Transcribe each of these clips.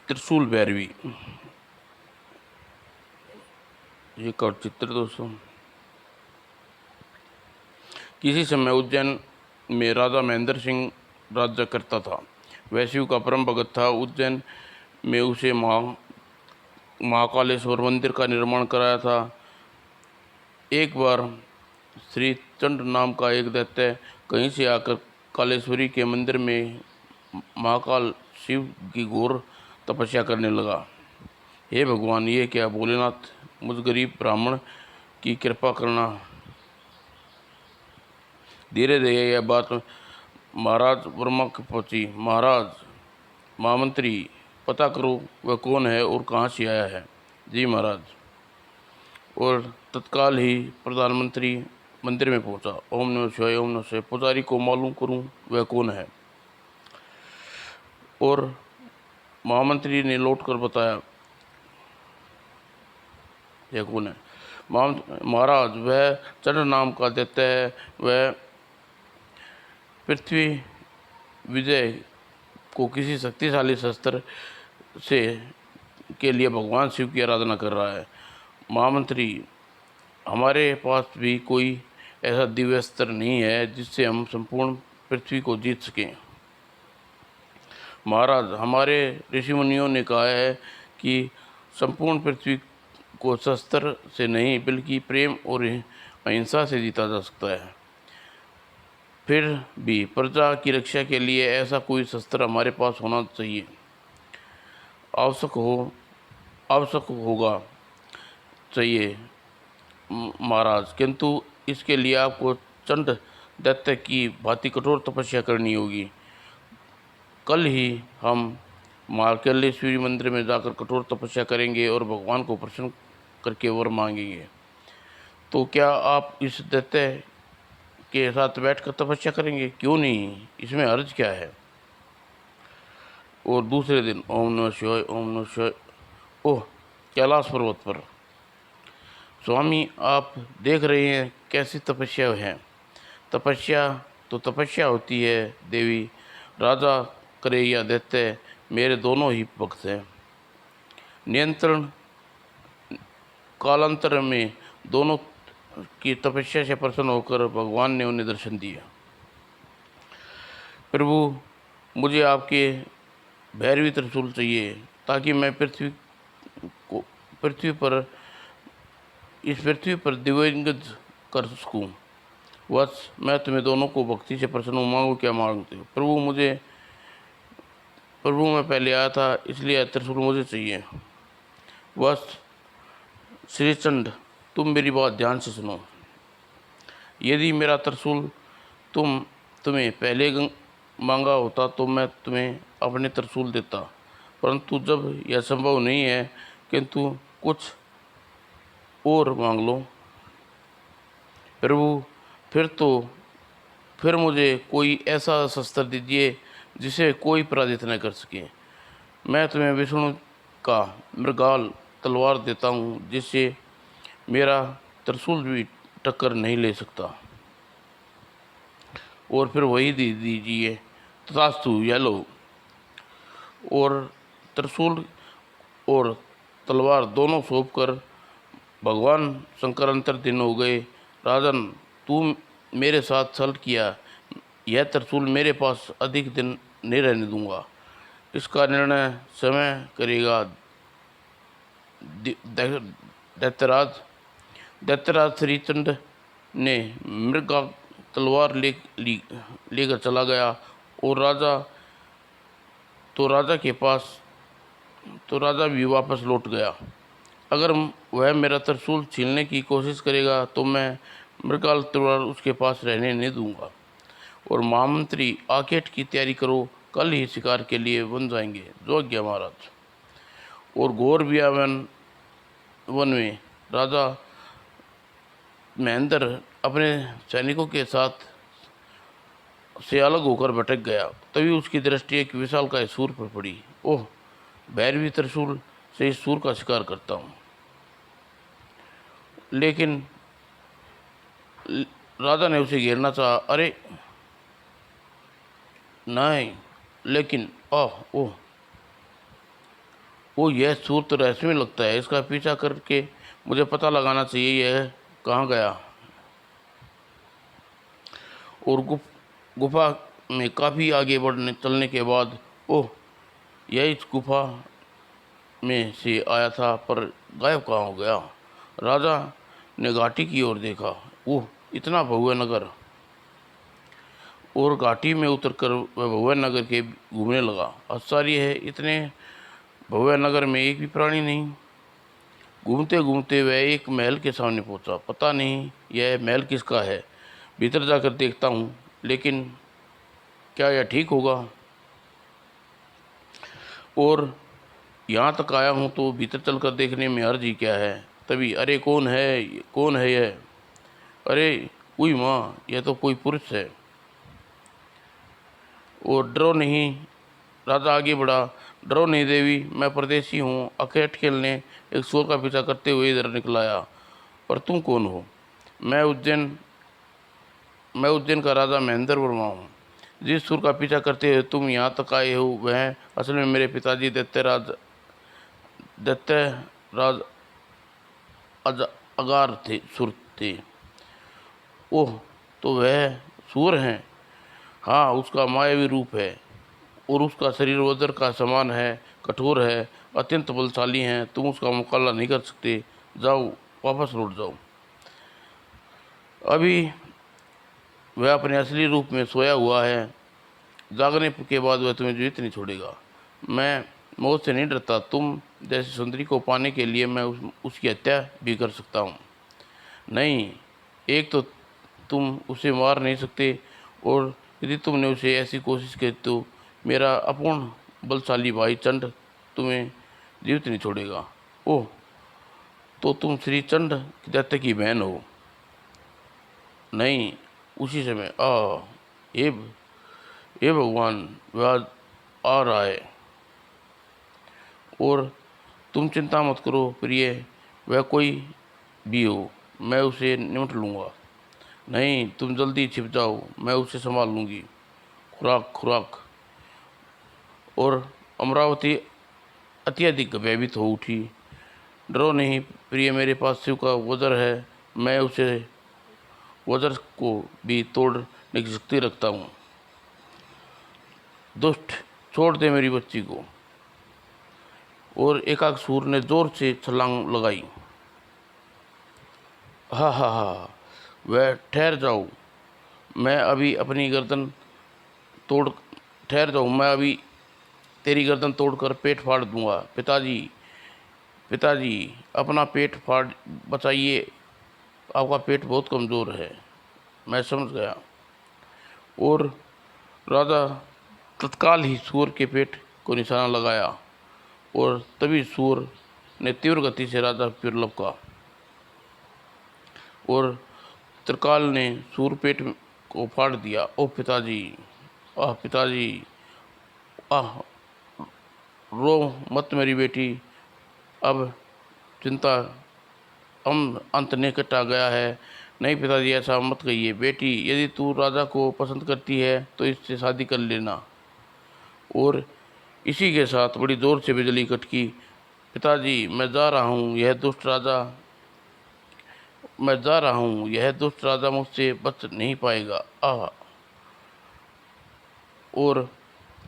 त्रिशूल भैरवी। ये कवच चित्र दोस्तों। किसी समय उज्जैन में राजा महेंद्र सिंह राज्य करता था। वह शिव का परम भगत था। उज्जैन में उसे महाकालेश्वर मंदिर का निर्माण कराया था। एक बार श्री चंड नाम का एक दैत्य कहीं से आकर कालेश्वरी के मंदिर में महाकाल शिव की घोर तपस्या करने लगा। हे भगवान, ये क्या? भोलेनाथ, मुझ गरीब ब्राह्मण की कृपा करना। धीरे धीरे यह बात महाराज वर्मा को पहुंची। महाराज, महामंत्री, पता करो वह कौन है और कहाँ से आया है। जी महाराज। और तत्काल ही प्रधानमंत्री मंदिर में पहुंचा। ओम नमः शिवाय, ओम नमः शिवाय। पुजारी को मालूम करूं वह कौन है। और महामंत्री ने लौट कर बताया यह कौन है। महाराज, वह चंड नाम का दैत्य है। वह पृथ्वी विजय को किसी शक्तिशाली शस्त्र से के लिए भगवान शिव की आराधना कर रहा है। महामंत्री, हमारे पास भी कोई ऐसा दिव्य अस्त्र नहीं है जिससे हम संपूर्ण पृथ्वी को जीत सकें। महाराज, हमारे ऋषि मुनियों ने कहा है कि संपूर्ण पृथ्वी को शस्त्र से नहीं बल्कि प्रेम और अहिंसा से जीता जा सकता है। फिर भी प्रजा की रक्षा के लिए ऐसा कोई शस्त्र हमारे पास होना चाहिए। आवश्यक होगा चाहिए महाराज, किंतु इसके लिए आपको चंड दैत्य की भांति कठोर तपस्या करनी होगी। कल ही हम महाकालेश्वरी मंदिर में जाकर कठोर तपस्या करेंगे और भगवान को प्रसन्न करके वर मांगेंगे। तो क्या आप इस दैत्य के साथ बैठकर तपस्या करेंगे? क्यों नहीं, इसमें अर्ज क्या है। और दूसरे दिन ओम नमः शिवाय, ओम नमः शिवाय। ओह, कैलाश पर्वत पर स्वामी, आप देख रहे हैं कैसी तपस्या है। तपस्या तो तपस्या होती है देवी। राजा करे या दैत्य, मेरे दोनों ही भक्त हैं। नियंत्रण कालांतर में दोनों की तपस्या से प्रसन्न होकर भगवान ने उन्हें दर्शन दिया। प्रभु, मुझे आपके भैरवी त्रिशूल चाहिए ताकि मैं इस पृथ्वी पर दिव्यंगत कर सकूं। बस मैं तुम्हें दोनों को भक्ति से प्रसन्न हूँ। मांगो क्या मांगते हो। प्रभु, मैं पहले आया था इसलिए त्रिशूल मुझे चाहिए। बस श्री चंड, तुम मेरी बात ध्यान से सुनो। यदि मेरा त्रिशूल तुम्हें पहले मांगा होता तो मैं तुम्हें अपने त्रिशूल देता, परंतु जब यह संभव नहीं है, किंतु कुछ और मांग लो। प्रभु, फिर मुझे कोई ऐसा शस्त्र दीजिए जिसे कोई पराजित न कर सके। मैं तुम्हें विष्णु का मृगाल तलवार देता हूँ जिससे मेरा त्रिशूल भी टक्कर नहीं ले सकता। और फिर वही दे दीजिए। तथास्तु, यह लो। और त्रिशूल और तलवार दोनों सौंप कर भगवान शंकर अंतर्धान हो गए। राजन, तू मेरे साथ छल किया। यह त्रिशूल मेरे पास अधिक दिन नहीं रहने दूंगा। इसका निर्णय समय करेगा। दैत्यराज श्रीचंड ने मृगा तलवार लेकर चला गया। और राजा भी वापस लौट गया। अगर वह मेरा त्रिशूल छीनने की कोशिश करेगा तो मैं मृगाल तलवार उसके पास रहने नहीं दूंगा। और महामंत्री, आकेट की तैयारी करो, कल ही शिकार के लिए बन जाएंगे। जो आज्ञा महाराज। और घोर वन में राजा महेंद्र अपने सैनिकों के साथ से अलग होकर भटक गया। तभी उसकी दृष्टि एक विशालकाय सूर पर पड़ी। ओह, भैरवी त्रिशूल से इस सूर का शिकार करता हूँ। लेकिन राजा ने उसे घेरना चाहा। अरे नहीं, लेकिन ओह, वो यह सूर तो रहस्यमय लगता है, इसका पीछा करके मुझे पता लगाना चाहिए यह कहाँ गया। और गुफा में काफ़ी आगे बढ़ने चलने के बाद, ओह, यह इस गुफा में से आया था पर गायब कहाँ हो गया। राजा ने घाटी की ओर देखा। ओह, इतना भव्य नगर। और घाटी में उतरकर वह भव्य नगर के घूमने लगा। आश्चर्य है, इतने भव्य नगर में एक भी प्राणी नहीं। घूमते घूमते वह एक महल के सामने पहुंचा। पता नहीं यह महल किसका है, भीतर जाकर देखता हूँ, लेकिन क्या यह ठीक होगा। और यहाँ तक आया हूँ तो भीतर चलकर देखने में हर्ज ही क्या है। तभी, अरे कौन है, कौन है यह? अरे उई माँ, यह तो कोई पुरुष है। और डरो नहीं, राजा आगे बढ़ा। डरो नहीं देवी, मैं परदेसी हूँ, अखेट खेलने एक सुअर का पीछा करते हुए इधर निकल आया। पर तुम कौन हो? मैं उज्जैन का राजा महेंद्र वर्मा हूँ। जिस सुर का पीछा करते हुए तुम यहाँ तक आए हो, वह असल में मेरे पिताजी दैत्यराज अगार थे, सुर थे। ओह, तो वह सूर हैं। हाँ, उसका मायावी रूप है और उसका शरीर वज्र का समान है, कठोर है, अत्यंत बलशाली है। तुम उसका मुकाबला नहीं कर सकते। जाओ, वापस लौट जाओ। अभी वह अपने असली रूप में सोया हुआ है। जागने के बाद वह तुम्हें जीवित नहीं छोड़ेगा। मैं मौत से नहीं डरता। तुम जैसी सुंदरी को पाने के लिए मैं उसकी हत्या भी कर सकता हूँ। नहीं, एक तो तुम उसे मार नहीं सकते, और यदि तुमने उसे ऐसी कोशिश की तो मेरा अपूर्ण बलशाली भाई चंड तुम्हें जीवित नहीं छोड़ेगा। ओह, तो तुम श्री चंड दैत्य की बहन हो। नहीं, उसी समय हे हे भगवान, वह आ रहा है। और तुम चिंता मत करो प्रिय, वह कोई भी हो, मैं उसे निपट लूँगा। नहीं, तुम जल्दी छिप जाओ, मैं उसे संभाल लूँगी। खुराक खुराक। और अमरावती अत्यधिक भयभीत हो उठी। डरो नहीं प्रिय, मेरे पास शिव का वज्र है, मैं उसे वज्र को भी तोड़ने की शक्ति रखता हूँ। दुष्ट, छोड़ दे मेरी बच्ची को। और एकाक सूर ने जोर से छलांग लगाई। हा हा हा, वह ठहर जाओ, मैं अभी अपनी गर्दन तोड़ ठहर जाओ, मैं अभी तेरी गर्दन तोड़कर पेट फाड़ दूंगा। पिताजी, पिताजी, अपना पेट फाड़ बचाइए, आपका पेट बहुत कमज़ोर है। मैं समझ गया। और राजा तत्काल ही सूर के पेट को निशाना लगाया, और तभी सूर ने तीव्र गति से राजा पर लपका। और त्रिकाल ने सूर पेट को फाड़ दिया। ओह पिताजी, आह पिताजी, आह, रो मत मेरी बेटी, अब चिंता अंत निकट आ गया है। नहीं पिताजी, ऐसा मत कहिए। बेटी, यदि तू राजा को पसंद करती है तो इससे शादी कर लेना। और इसी के साथ बड़ी जोर से बिजली कटकी। पिताजी, मैं जा रहा हूँ, यह दुष्ट राजा मुझसे बच नहीं पाएगा। और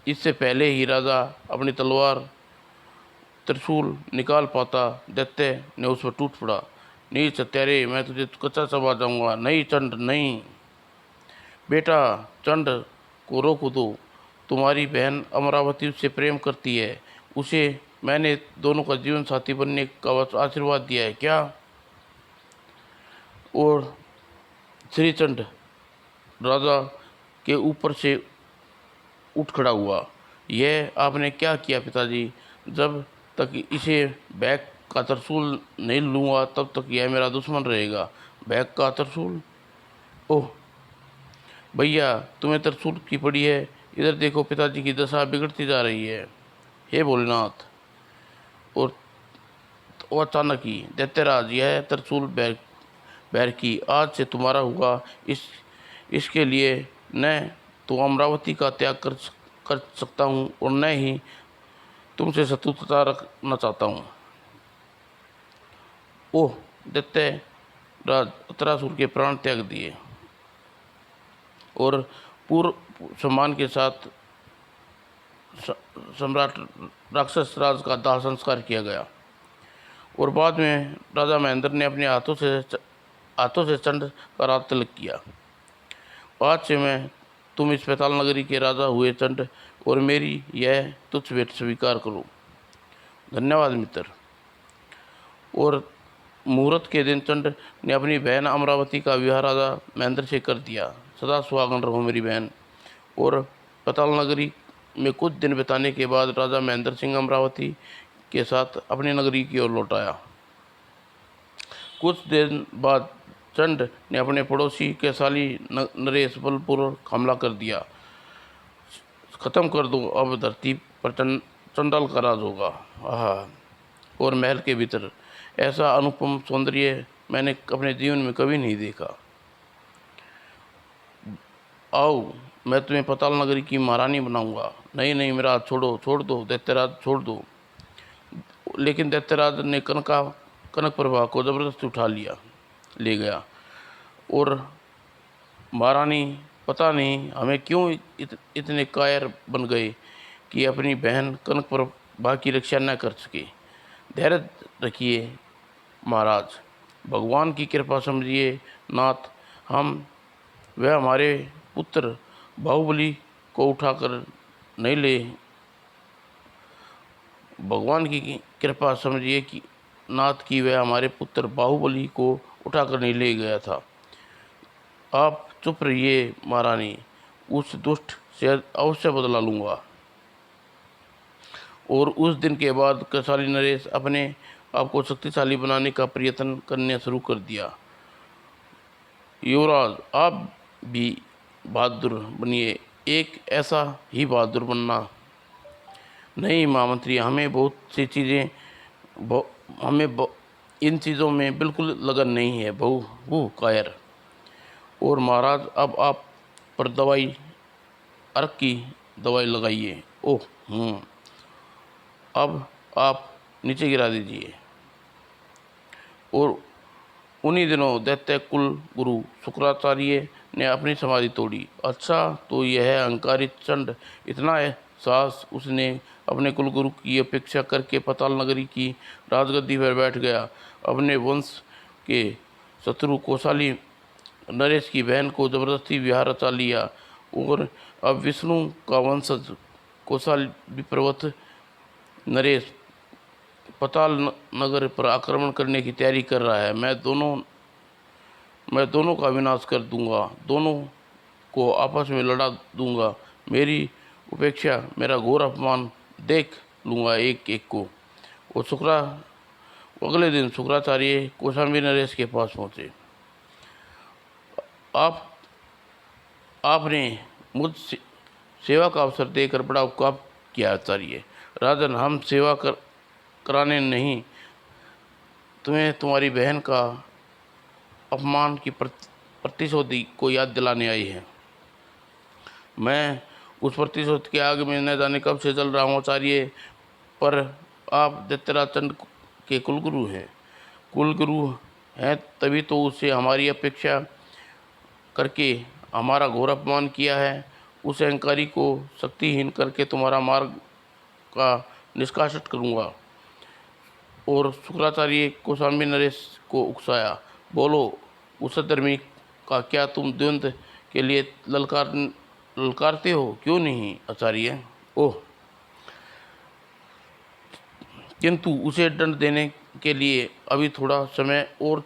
इससे पहले ही राजा अपनी तलवार त्रिशूल निकाल पाता, दैत्य ने उस पर टूट पड़ा। नीच हत्यारे, मैं तुझे कच्चा चबा जाऊंगा। नहीं चंड, नहीं बेटा, चंड को रोक दो। तुम्हारी बहन अमरावती उससे प्रेम करती है, उसे मैंने दोनों का जीवन साथी बनने का आशीर्वाद दिया है क्या? और श्रीचंड राजा के ऊपर से उठ खड़ा हुआ। यह आपने क्या किया पिताजी? जब तक इसे बैग का त्रिशूल नहीं लूँगा तब तक यह मेरा दुश्मन रहेगा। बैग का त्रिशूल? ओह भैया, तुम्हें त्रिशूल की पड़ी है। इधर देखो, पिताजी की दशा बिगड़ती जा रही है। हे भोलेनाथ। और अचानक ही, दैत्यराज, यह त्रिशूल बैर की आज से तुम्हारा हुआ। इसके लिए न तो अमरावती का त्याग कर सकता हूँ, और न ही तुमसे शत्रुता रखना चाहता हूँ। ओह, दैत्य राज उत्तरासुर के प्राण त्याग दिए और पूर्ण सम्मान के साथ सम्राट राक्षस राज का दाह संस्कार किया गया। और बाद में राजा महेंद्र ने अपने हाथों से चंड का राज तिलक किया। आज से मैं तुम इस पैताल नगरी के राजा हुए चंड, और मेरी यह तुच्छ भेंट स्वीकार करो। धन्यवाद मित्र। और मुहूर्त के दिन चंड ने अपनी बहन अमरावती का विवाह राजा महेंद्र से कर दिया। सदा सुहागन रहो मेरी बहन। और पैताल नगरी में कुछ दिन बिताने के बाद राजा महेंद्र सिंह अमरावती के साथ अपनी नगरी की ओर लौट आया। कुछ दिन बाद चंड ने अपने पड़ोसी कैसाली नरेश बलपूर्वक हमला कर दिया। खत्म कर दो, अब धरती पर चंडाल का राज होगा। आहा। और महल के भीतर ऐसा अनुपम सौंदर्य मैंने अपने जीवन में कभी नहीं देखा। आओ, मैं तुम्हें पैताल नगरी की महारानी बनाऊंगा। नहीं नहीं, मेरा हाथ छोड़ दो दैत्यराज, छोड़ दो। लेकिन दैत्यराज ने कनक प्रभा को जबरदस्ती ले गया। और महारानी पता नहीं हमें क्यों इतने कायर बन गए कि अपनी बहन कनक प्रभा की रक्षा न कर सके। धैर्य रखिए महाराज, भगवान की कृपा समझिए नाथ। वह हमारे पुत्र बाहुबली को उठाकर नहीं ले। भगवान की कृपा समझिए कि नाथ की वह हमारे पुत्र बाहुबली को उठाकर नहीं ले गया था। आप चुप रहिए महारानी, उस दुष्ट से अवश्य बदला लूँगा। और उस दिन के बाद कैसाली नरेश अपने आप को शक्तिशाली बनाने का प्रयत्न करने शुरू कर दिया। युवराज, आप भी बहादुर बनिए, एक ऐसा ही बहादुर बनना। नहीं महामंत्री, हमें बहुत सी चीज़ें इन चीज़ों में बिल्कुल लगन नहीं है बहु कायर। और महाराज, अब आप पर अर्क की दवाई लगाइए। ओह अब आप नीचे गिरा दीजिए। और उन्हीं दिनों दैत्य कुल गुरु शुक्राचार्य ने अपनी समाधि तोड़ी। अच्छा, तो यह अहंकारित चंड, इतना साहस उसने अपने कुलगुरु की अपेक्षा करके पैताल नगरी की राजगद्दी पर बैठ गया। अपने वंश के शत्रु कौशाली नरेश की बहन को जबरदस्ती विवाह रचा लिया। और अब विष्णु का वंशज कौशाल विप्रवत नरेश पैताल नगर पर आक्रमण करने की तैयारी कर रहा है। मैं दोनों का विनाश कर दूंगा, दोनों को आपस में लड़ा दूंगा। मेरी उपेक्षा, मेरा घोर अपमान देख लूँगा एक एक को। और अगले दिन शुक्राचार्य कौशाम्बी नरेश के पास पहुँचे। आपने मुझ सेवा का अवसर देकर बड़ा उपकार किया आचार्य। राजन, हम सेवा कराने नहीं, तुम्हें तुम्हारी बहन का अपमान की प्रतिशोधी को याद दिलाने आई है। मैं उस प्रतिशोध के आग में न जाने कब से जल रहा हूँ आचार्य, पर आप दैत्यराज चंड के कुलगुरु हैं, तभी तो उसे हमारी अपेक्षा करके हमारा घोर अपमान किया है। उस अहंकारी को शक्तिहीन करके तुम्हारा मार्ग का निष्कासित करूँगा। और शुक्राचार्य कौशाम्बी नरेश को उकसाया। बोलो, उस धर्मी का क्या तुम द्वंद्व के लिए ललकारते हो? क्यों नहीं आचार्य? ओह, किंतु उसे दंड देने के लिए अभी थोड़ा समय और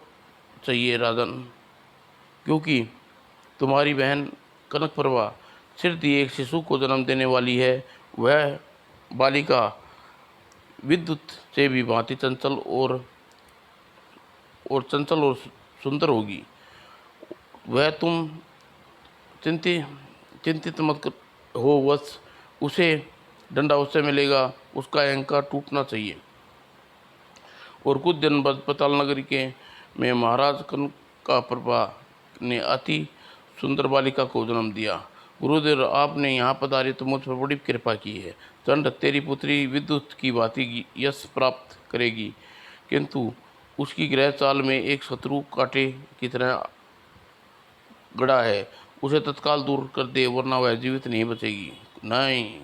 चाहिए राजन, क्योंकि तुम्हारी बहन कनक प्रभा शीघ्र एक शिशु को जन्म देने वाली है। वह बालिका विद्युत से भी भांति चंचल और सुंदर होगी। वह तुम चिंतित मत हो, बस उसे दंड अवश्य मिलेगा। उसका अहंकार टूटना चाहिए। और कुछ दिन बाद पैताल नगरी में महाराज कनका प्रभा ने अति सुंदर बालिका को जन्म दिया। गुरुदेव, आपने यहाँ पधारे तो मुझ पर बड़ी कृपा की है। चंड, तेरी पुत्री विद्युत की भांति यश प्राप्त करेगी, किंतु उसकी ग्रह चाल में एक शत्रु कांटे की तरह गड़ा है, उसे तत्काल दूर कर दे, वरना वह जीवित नहीं बचेगी। नहीं,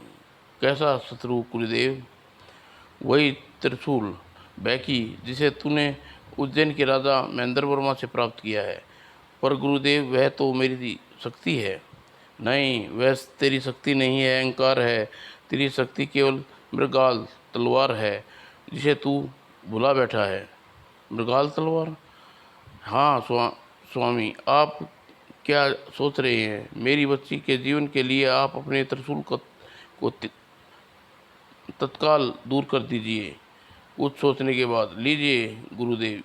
कैसा शत्रु कुलदेव? वही त्रिशूल बैकी, जिसे तूने उज्जैन के राजा महेंद्र वर्मा से प्राप्त किया है। पर गुरुदेव, वह तो मेरी शक्ति है। नहीं, वह तेरी शक्ति नहीं है, अहंकार है। तेरी शक्ति केवल मृगाल तलवार है, जिसे तू भुला बैठा है। मृगाल तलवार? हाँ स्वामी, आप क्या सोच रहे हैं? मेरी बच्ची के जीवन के लिए आप अपने त्रिशूल को तत्काल दूर कर दीजिए। कुछ सोचने के बाद, लीजिए गुरुदेव,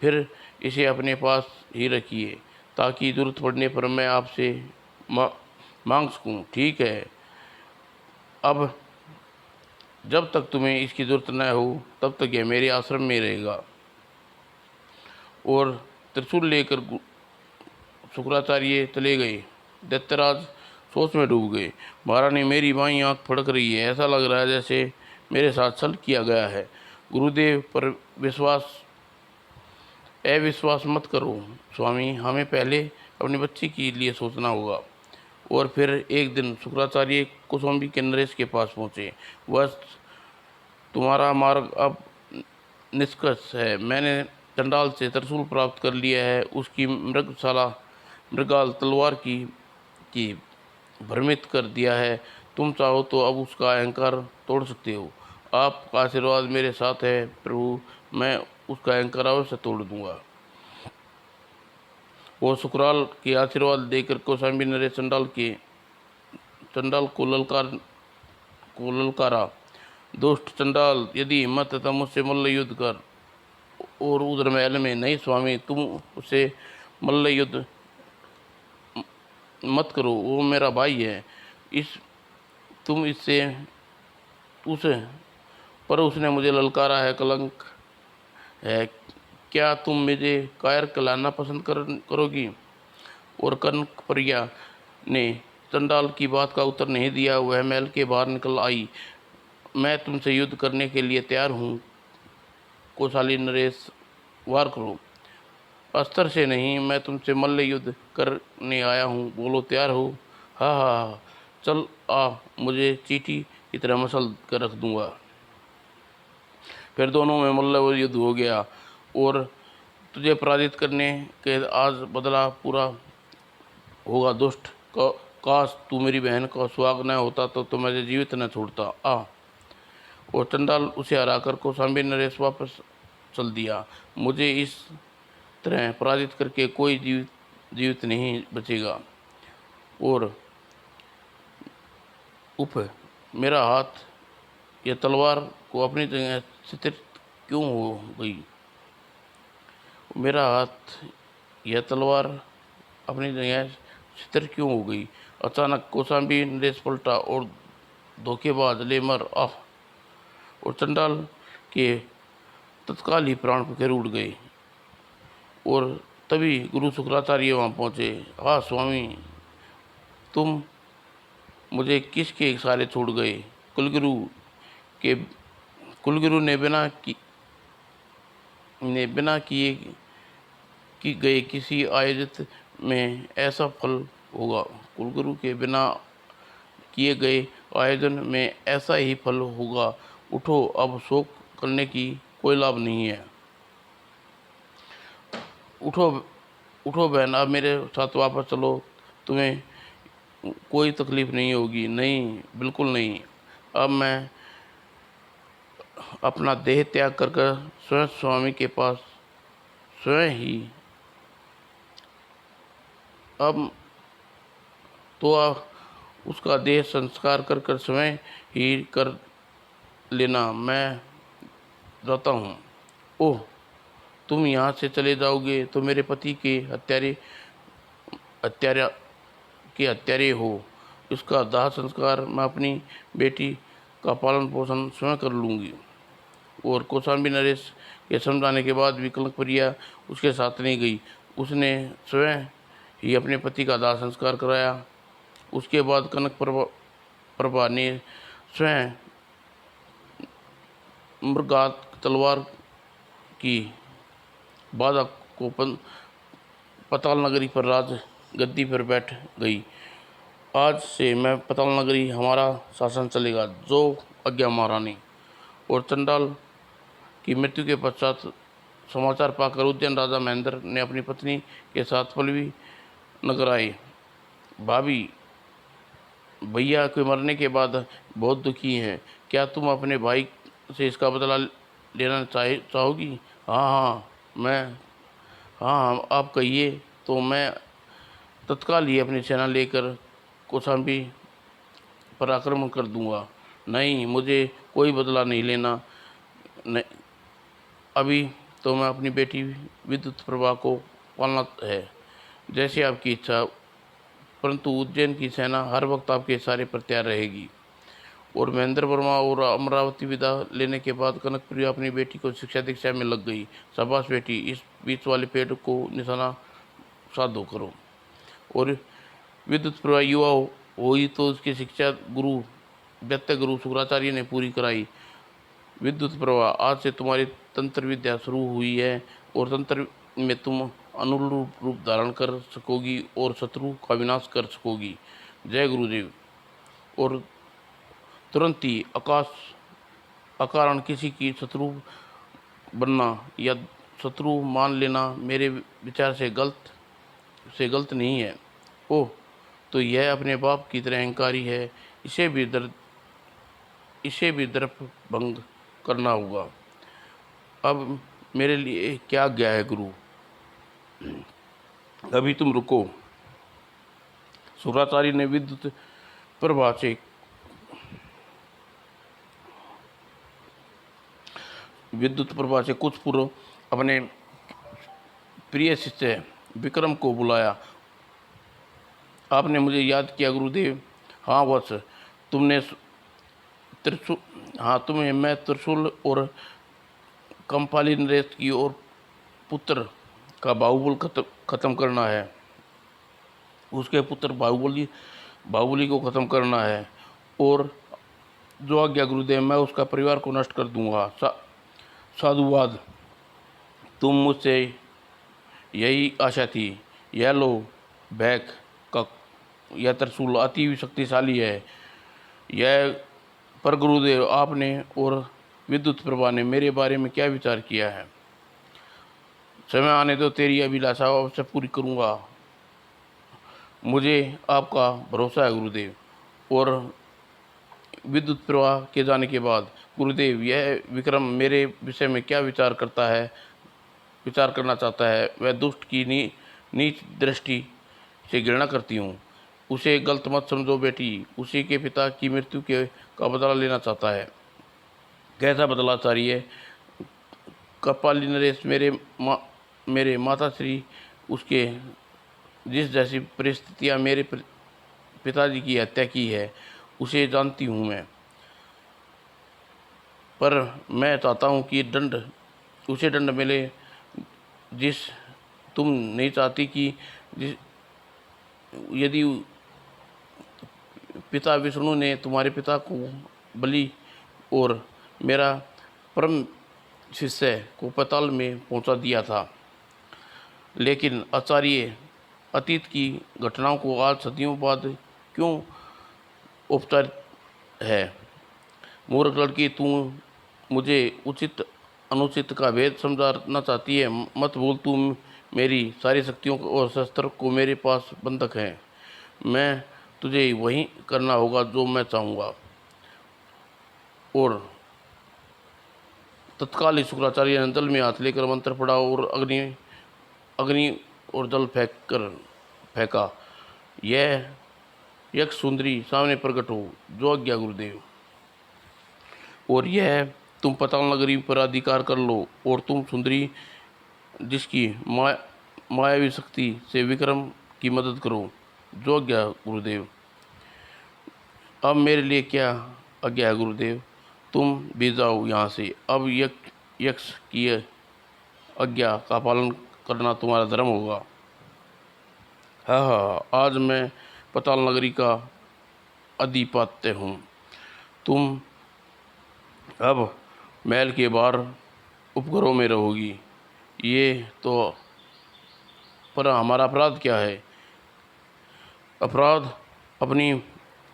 फिर इसे अपने पास ही रखिए, ताकि ज़रूरत पड़ने पर मैं आपसे मांग सकूं। ठीक है, अब जब तक तुम्हें इसकी ज़रूरत न हो, तब तक यह मेरे आश्रम में रहेगा। और त्रिशूल लेकर शुक्राचार्य चले गए। दैत्यराज सोच में डूब गए। महारानी, मेरी बाईं आंख फड़क रही है, ऐसा लग रहा है जैसे मेरे साथ छल किया गया है। गुरुदेव पर अविश्वास मत करो स्वामी, हमें पहले अपनी बच्ची के लिए सोचना होगा। और फिर एक दिन शुक्राचार्य कौशाम्बी के नरेश के पास पहुँचे। बस तुम्हारा मार्ग अब निष्कर्ष है। मैंने चंडाल से त्रिशूल प्राप्त कर लिया है, उसकी मृगाल तलवार की भ्रमित कर दिया है। तुम चाहो तो अब उसका अहंकार तोड़ सकते हो। आपका आशीर्वाद मेरे साथ है प्रभु, मैं उसका अहंकार अवश्य तोड़ दूंगा। वो शुक्राल के आशीर्वाद देकर कौशाम्बी नरेश चंडाल को ललकारा। दुष्ट चंडाल, यदि हिम्मत है तो मुझसे मल्ल युद्ध कर। और उधर महल में, नहीं स्वामी, तुम उसे मल्ल युद्ध मत करो, वो मेरा भाई है। तुम इससे उसे पर उसने मुझे ललकारा है, कलंक है। क्या तुम मुझे कायर कहलाना पसंद करोगी? और कनक प्रिया ने चंडाल की बात का उत्तर नहीं दिया। वह महल के बाहर निकल आई। मैं तुमसे युद्ध करने के लिए तैयार हूँ कौशाली नरेश, वार करो। अस्त्र से नहीं, मैं तुमसे मल्ल युद्ध करने आया हूँ। बोलो, तैयार हो? हाँ हाँ हाँ, चल आ, मुझे चींटी की तरह मसल कर रख दूंगा। फिर दोनों में मल्ल युद्ध हो गया। और तुझे पराजित करने के आज बदला पूरा होगा दुष्ट। काश तू मेरी बहन का सुहाग न होता तो मुझे जीवित न छोड़ता। आ। और चंडाल उसे हराकर कौशाम्बी नरेश वापस चल दिया। मुझे इस तरह पराजित करके कोई जीवित नहीं बचेगा। और मेरा हाथ, यह तलवार को अपनी जगह स्थिर क्यों हो गई? मेरा हाथ, यह तलवार अपनी जगह स्थिर क्यों हो गई? अचानक कौशाम्बी नरेश पलटा और धोखेबाज लेमर आह! और चंडाल के तत्काल ही प्राण पखेर उड़ गए। और तभी गुरु शुक्राचार्य वहाँ पहुँचे। हाँ स्वामी, तुम मुझे किसके इशारे छोड़ गए? कुलगुरु ने बिना किए कि गए किसी आयोजित में ऐसा फल होगा। कुलगुरु के बिना किए गए आयोजन में ऐसा ही फल होगा। उठो, अब शोक करने की कोई लाभ नहीं है। उठो बहन, अब मेरे साथ वापस चलो, तुम्हें कोई तकलीफ नहीं होगी। नहीं, बिल्कुल नहीं। अब मैं अपना देह त्याग कर स्वयं स्वामी के पास स्वयं ही अब तो उसका देह संस्कार कर स्वयं ही कर लेना। मैं जाता हूँ। ओह, तुम यहाँ से चले जाओगे तो मेरे पति के हत्यारे हो। इसका दाह संस्कार मैं अपनी बेटी का पालन पोषण स्वयं कर लूँगी। और कौशाम्बी नरेश के समझाने के बाद भी कनक प्रिया उसके साथ नहीं गई। उसने स्वयं ही अपने पति का दाह संस्कार कराया। उसके बाद कनक प्रभा ने स्वयं मृगात तलवार की बाधा को पताल नगरी पर राज गद्दी पर बैठ गई। आज से मैं पताल नगरी हमारा शासन चलेगा, जो आज्ञा महारानी। और चंडाल की मृत्यु के पश्चात समाचार पाकर उद्यन राजा महेंद्र ने अपनी पत्नी के साथ पल्लवी नगर आए। भाभी, भैया के मरने के बाद बहुत दुखी हैं। क्या तुम अपने भाई से इसका बदला लेना चाहोगी? हाँ हाँ मैं हाँ, आप कहिए तो मैं तत्काल ही अपनी सेना लेकर कौशाम्बी पर आक्रमण कर दूंगा। नहीं, मुझे कोई बदला नहीं लेना। नहीं, अभी तो मैं अपनी बेटी विद्युत प्रभा को पालना है, जैसे आपकी इच्छा। परंतु उज्जैन की सेना हर वक्त आपके इशारे पर तैयार रहेगी। और महेंद्र वर्मा और अमरावती विदा लेने के बाद कनक प्रिया अपनी बेटी को शिक्षा दीक्षा में लग गई। शाबाश बेटी, इस बीच वाले पेड़ को निशाना साधो करो। और विद्युत प्रभा युवा हुई तो उसकी शिक्षा गुरु दैत्य गुरु शुक्राचार्य ने पूरी कराई। विद्युत प्रभा, आज से तुम्हारी तंत्र विद्या शुरू हुई है और तंत्र में तुम अनुरूप रूप धारण कर सकोगी और शत्रु का विनाश कर सकोगी। जय गुरुदेव। और तुरंत ही अकारण किसी की शत्रु बनना या शत्रु मान लेना मेरे विचार से गलत नहीं है। ओह, तो यह अपने बाप की तरह अहंकारी है। इसे भी दर्प भंग करना होगा। अब मेरे लिए क्या आज्ञा है गुरु? अभी तुम रुको। शुक्राचार्य ने विद्युत प्रभा से कुछ पूर्व अपने प्रिय शिष्य विक्रम को बुलाया। आपने मुझे याद किया गुरुदेव? हाँ वत्स, तुम्हें मैं त्रिशूल और कंपाली नरेश की और पुत्र का बाहुबल खत्म करना है। उसके पुत्र बाहुबली को खत्म करना है। और जो आज्ञा गुरुदेव, मैं उसका परिवार को नष्ट कर दूंगा। साधुवाद, तुम मुझसे यही आशा थी। यह लो बैक का यह त्रिशूल अति शक्तिशाली है। यह पर गुरुदेव, आपने और विद्युत प्रभा ने मेरे बारे में क्या विचार किया है? समय आने तो तेरी अभिलाषा अवश्य पूरी करूंगा। मुझे आपका भरोसा है गुरुदेव। और विद्युत प्रभा के जाने के बाद गुरुदेव, यह विक्रम मेरे विषय में क्या विचार करना चाहता है? वह दुष्ट की नीच दृष्टि से घृणा करती हूँ। उसे गलत मत समझो बेटी। उसी के पिता की मृत्यु का बदला लेना चाहता है। कैसा बदला चाहिए? कपाली नरेश मेरे माता श्री, उसके जिस जैसी परिस्थितियाँ मेरे पिताजी की हत्या की है उसे जानती हूँ मैं। पर मैं चाहता हूँ कि उसे दंड मिले जिस तुम नहीं चाहती कि यदि पिता विष्णु ने तुम्हारे पिता को बलि और मेरा परम शिष्य को पाताल में पहुंचा दिया था, लेकिन आचार्य अतीत की घटनाओं को आज सदियों बाद क्यों उपचार है? मूर्ख लड़की, तू मुझे उचित अनुचित का भेद समझाना चाहती है। मत बोल। तू मेरी सारी शक्तियों और शस्त्र को मेरे पास बंधक है। मैं तुझे वही करना होगा जो मैं चाहूँगा। और तत्काल ही शुक्राचार्य ने जल में हाथ लेकर मंत्र पढ़ा और अग्नि और जल फेंका। यह यक्ष सुंदरी सामने प्रकट हो। जो आज्ञा गुरुदेव। और यह तुम पाताल नगरी पर अधिकार कर लो। और तुम सुंदरी जिसकी मायावी शक्ति से विक्रम की मदद करो। जो आज्ञा गुरुदेव। अब मेरे लिए क्या आज्ञा है गुरुदेव? तुम भी जाओ यहाँ से। अब यक्ष की आज्ञा का पालन करना तुम्हारा धर्म होगा। हाँ, आज मैं पाताल नगरी का अधिपत्य हूँ। तुम अब महल के बाहर उपघरों में रहोगी। ये तो पर हमारा अपराध क्या है? अपराध अपनी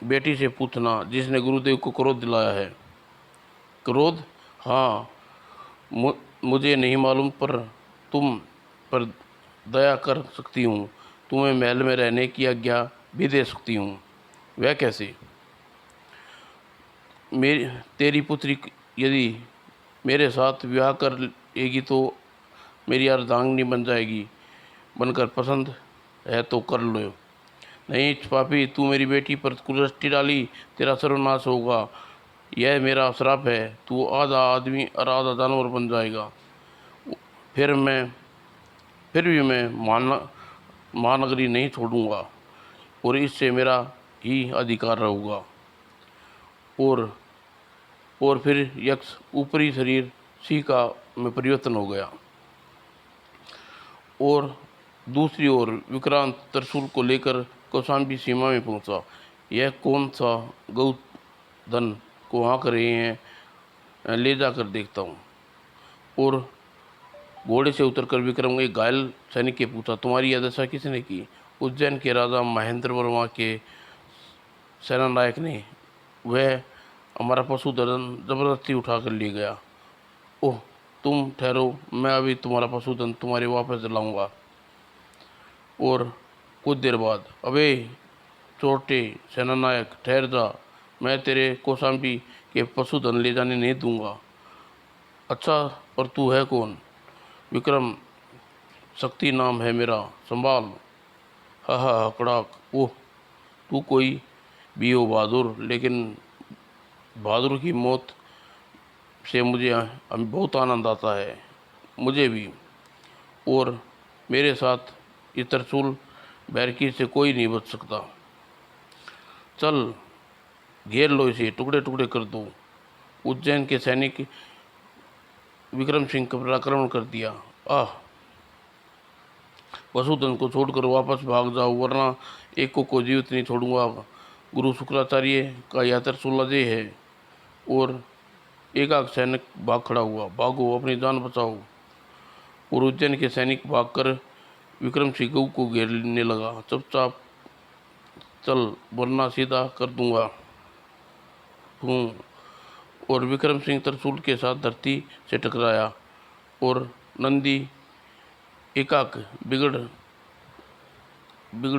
बेटी से पूछना, जिसने गुरुदेव को क्रोध दिलाया है। क्रोध? हाँ, मुझे नहीं मालूम, पर तुम पर दया कर सकती हूँ। तुम्हें महल में रहने की आज्ञा भी दे सकती हूँ। वह कैसे? मेरी तेरी पुत्री यदि मेरे साथ विवाह कर लेगी तो मेरी अर्धांगिनी बन जाएगी। बनकर पसंद है तो कर लो। नहीं पापी, तू मेरी बेटी पर कुदृष्टि डाली, तेरा सर्वनाश होगा। यह मेरा श्राप है। तू आधा आदमी और आधा जानवर बन जाएगा। फिर भी मैं महानगरी नहीं छोड़ूंगा, और इससे मेरा ही अधिकार रहूँगा। और फिर यक्ष ऊपरी शरीर सिंह का में परिवर्तन हो गया। और दूसरी ओर विक्रांत त्रिशूल को लेकर कौशाम्बी सीमा में पहुंचा। यह कौन सा गौधन को हाँक रहे हैं, ले जाकर देखता हूँ। और घोड़े से उतरकर विक्रम एक घायल सैनिक के पूछा, तुम्हारी यह दशा किसने की? उज्जैन के राजा महेंद्र वर्मा के सेनानायक ने। वह हमारा पशुधन जबरदस्ती उठा कर ले गया। ओह, तुम ठहरो, मैं अभी तुम्हारा पशुधन तुम्हारे वापस दिलाऊंगा। और कुछ देर बाद, अबे छोटे सेनानायक, ठहर जा, मैं तेरे कौशाम्बी के पशुधन ले जाने नहीं दूंगा। अच्छा, पर तू है कौन? विक्रम, शक्ति नाम है मेरा, संभाल। हा हा हकड़ाक। ओह, तू कोई भी हो बहादुर, लेकिन बहादुर की मौत से मुझे बहुत आनंद आता है। मुझे भी। और मेरे साथ ये त्रिशूल बैरकी से कोई नहीं बच सकता। चल, घेर लो इसे, टुकड़े टुकड़े कर दो। उज्जैन के सैनिक विक्रम सिंह पर आक्रमण कर दिया। आह, पशुधन को छोड़कर वापस भाग जाओ, वरना एक को जीवित नहीं छोड़ूंगा। गुरु शुक्राचार्य का यह त्रिशूल अजय है। और एकाक सैनिक भाग खड़ा हुआ, भागो, अपनी जान बचाओ। और उज्जैन के सैनिक भागकर विक्रम सिंह को घेरने लगा। चुपचाप चल, वरना सीधा कर दूंगा। और विक्रम सिंह त्रिशूल के साथ धरती से टकराया, और नंदी एकाक बिगड़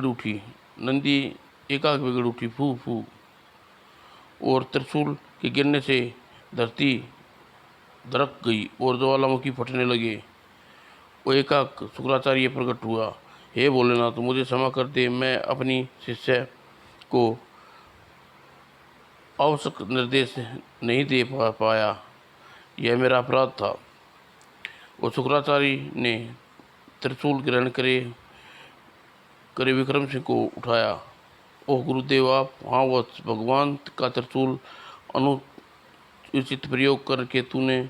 उठी। नंदी एकाक बिगड़ उठी, फू फू। और त्रिशूल के गिरने से धरती दरक गई और ज्वालामुखी फटने लगे। वो एकाक शुक्राचार्य प्रकट हुआ। हे भोलेनाथ, मुझे क्षमा कर दे, मैं अपनी शिष्य को आवश्यक निर्देश नहीं दे पाया। यह मेरा अपराध था। और शुक्राचार्य ने त्रिशूल ग्रहण करे विक्रम सिंह को उठाया। ओह गुरुदेव, आप? हाँ, वह भगवान का त्रिशूल अनुचित प्रयोग करके तूने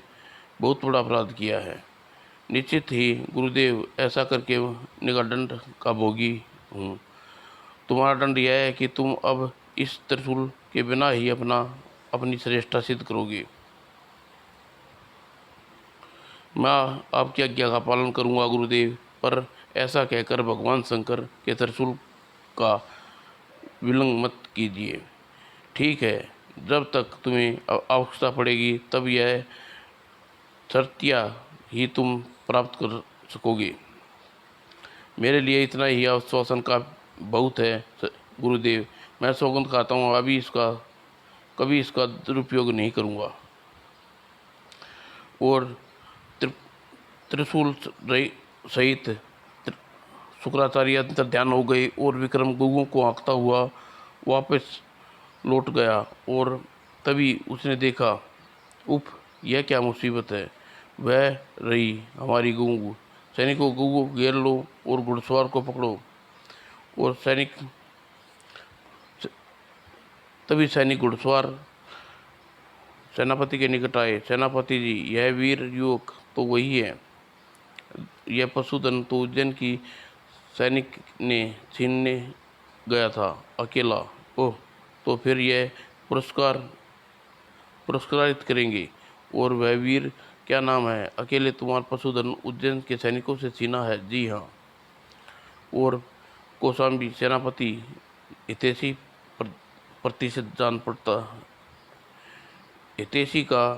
बहुत बड़ा अपराध किया है। निश्चित ही गुरुदेव, ऐसा करके निगा दंड का भोगी हूँ। तुम्हारा दंड यह है कि तुम अब इस त्रिशूल के बिना ही अपनी श्रेष्ठता सिद्ध करोगे। मैं आपकी आज्ञा का पालन करूंगा गुरुदेव, पर ऐसा कहकर भगवान शंकर के त्रिशूल का विलंघन मत कीजिए। ठीक है, जब तक तुम्हें आवश्यकता पड़ेगी तब यह शर्तियाँ ही तुम प्राप्त कर सकोगे। मेरे लिए इतना ही आश्वासन का बहुत है गुरुदेव। मैं सौगंध खाता हूँ, कभी इसका दुरुपयोग नहीं करूँगा। और त्रिशूल सहित शुक्राचार्य अंतर ध्यान हो गए, और विक्रम गुगु को आंकता हुआ वापस लौट गया। और तभी उसने देखा, उफ, यह क्या मुसीबत है। वह रही हमारी गुगु। सैनिकों, गुगु घेर लो और घुड़सवार को पकड़ो। और तभी सैनिक घुड़सवार सेनापति के निकट आए। सेनापति जी, यह वीर युवक तो वही है। यह पशुधन तो उज्जैन की सैनिक ने छीनने गया था अकेला। ओह, तो फिर यह पुरस्कार पुरस्कृत करेंगे। और वह वीर क्या नाम है? अकेले तुम्हारा पशुधन उज्जैन के सैनिकों से छीना है। जी हाँ। और कौशाम्बी सेनापति हितैषी प्रतिशत जान पड़ता, हितैषी का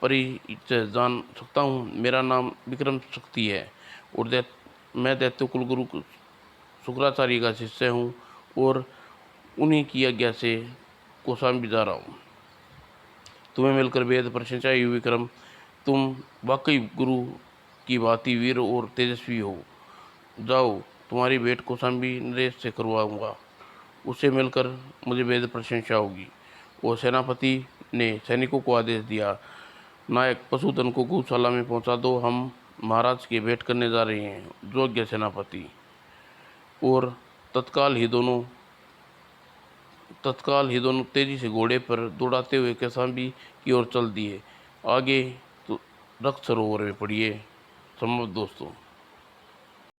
परिचय जान सकता हूँ। मेरा नाम विक्रम शक्ति है और मैं दैत्य कुलगुरु शुक्राचार्य का शिष्य हूँ और उन्हीं की आज्ञा से कौशाम्बी जा रहा हूँ। तुम्हें मिलकर बेहद प्रशंसा हुई विक्रम। तुम वाकई गुरु की भांति वीर और तेजस्वी हो। जाओ, तुम्हारी भेंट कौशाम्बी नरेश से करवाऊंगा, उससे मिलकर मुझे बेहद प्रशंसा होगी। और सेनापति ने सैनिकों को आदेश दिया, नायक पशुधन को गौशाला में पहुंचा दो, हम महाराज की भेंट करने जा रहे हैं। योग्य सेनापति। और तत्काल ही दोनों तेजी से घोड़े पर दौड़ाते हुए कौशाम्बी की ओर चल दिए। आगे तो रक्त सरोवर में पड़िए। समाप्त दोस्तों।